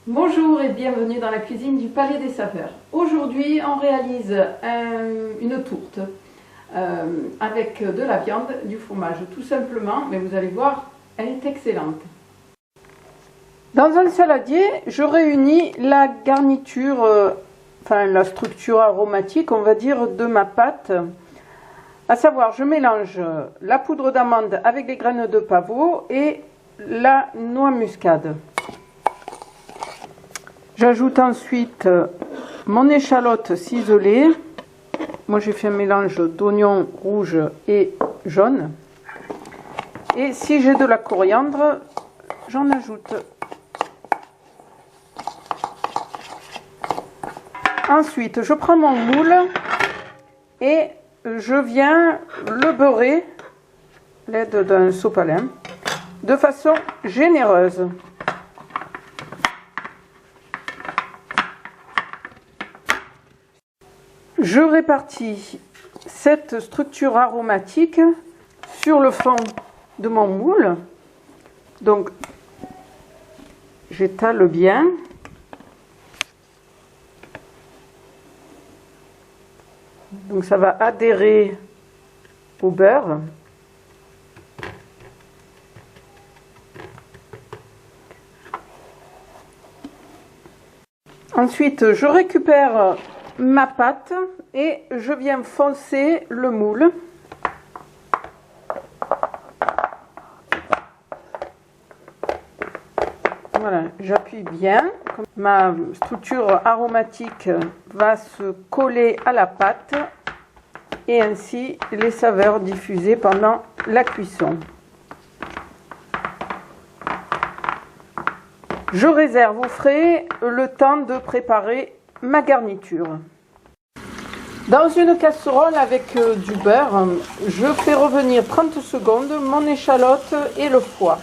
Bonjour et bienvenue dans la cuisine du Palais des Saveurs. Aujourd'hui, on réalise une tourte avec de la viande, du fromage, tout simplement, mais vous allez voir, elle est excellente. Dans un saladier, je réunis la garniture, la structure aromatique, on va dire, de ma pâte. À savoir, je mélange la poudre d'amande avec les graines de pavot et la noix muscade. J'ajoute ensuite mon échalote ciselée. Moi j'ai fait un mélange d'oignons rouges et jaunes. Et si j'ai de la coriandre, j'en ajoute. Ensuite, je prends mon moule et je viens le beurrer à l'aide d'un sopalin de façon généreuse. Je répartis cette structure aromatique sur le fond de mon moule. Donc, j'étale bien. Donc, ça va adhérer au beurre. Ensuite, je récupère ma pâte et je viens foncer le moule. Voilà, j'appuie bien. Ma structure aromatique va se coller à la pâte et ainsi les saveurs diffusées pendant la cuisson. Je réserve au frais le temps de préparer ma garniture. Dans une casserole avec du beurre, je fais revenir 30 secondes mon échalote et le foie.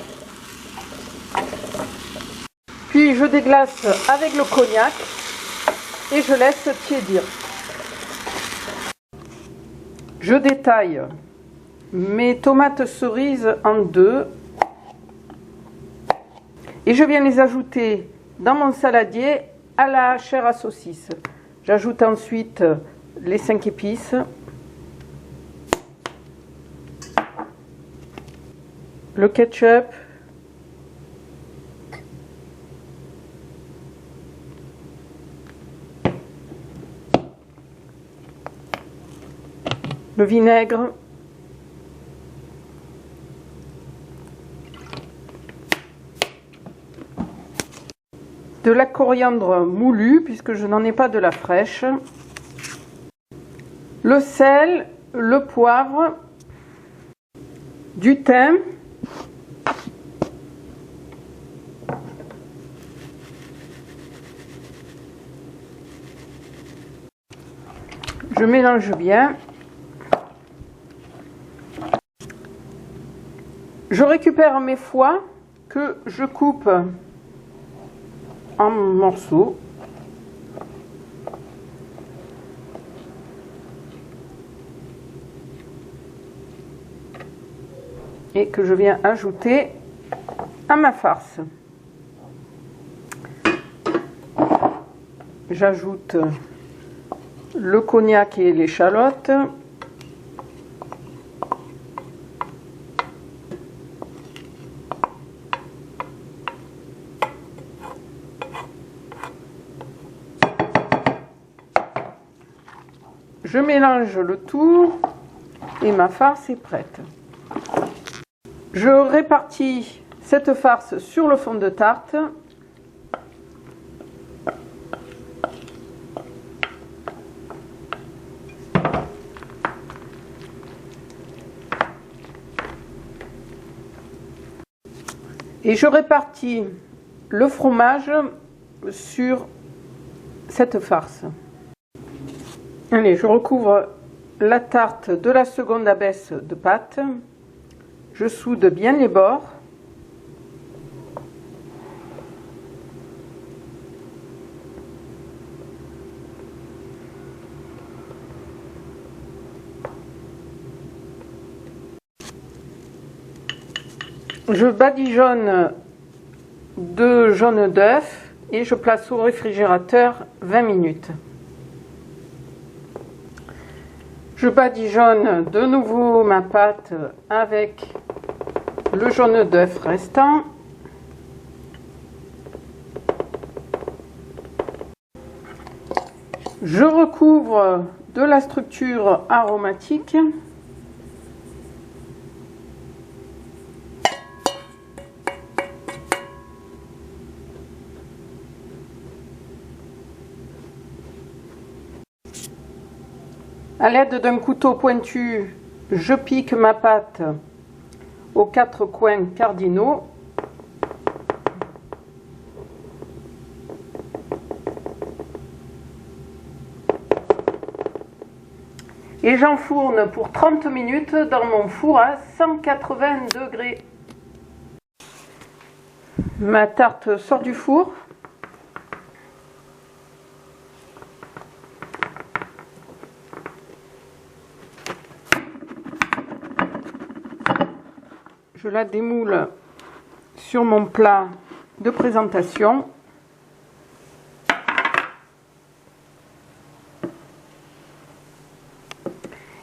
Puis je déglace avec le cognac et je laisse tiédir. Je détaille mes tomates cerises en deux et je viens les ajouter dans mon saladier à la chair à saucisse. J'ajoute ensuite les 5 épices, le ketchup, le vinaigre, de la coriandre moulue puisque je n'en ai pas de la fraîche, le sel, le poivre, du thym, je mélange bien. Je récupère mes foies que je coupe en morceaux. Et que je viens ajouter à ma farce. J'ajoute le cognac et l'échalote. Je mélange le tout et ma farce est prête. Je répartis cette farce sur le fond de tarte. Et je répartis le fromage sur cette farce. Allez, je recouvre la tarte de la seconde abaisse de pâte. Je soude bien les bords. Je badigeonne 2 jaunes d'œufs et je place au réfrigérateur 20 minutes. Je badigeonne de nouveau ma pâte avec le jaune d'œuf restant. Je recouvre de la structure aromatique. À l'aide d'un couteau pointu, je pique ma pâte aux 4 coins cardinaux. Et j'enfourne pour 30 minutes dans mon four à 180 degrés. Ma tarte sort du four. Je la démoule sur mon plat de présentation.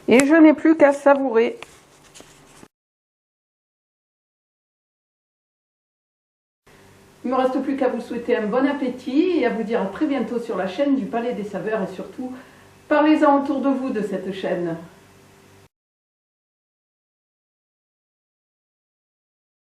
Et je n'ai plus qu'à savourer. Il ne me reste plus qu'à vous souhaiter un bon appétit et à vous dire à très bientôt sur la chaîne du Palais des Saveurs et surtout, parlez-en autour de vous de cette chaîne.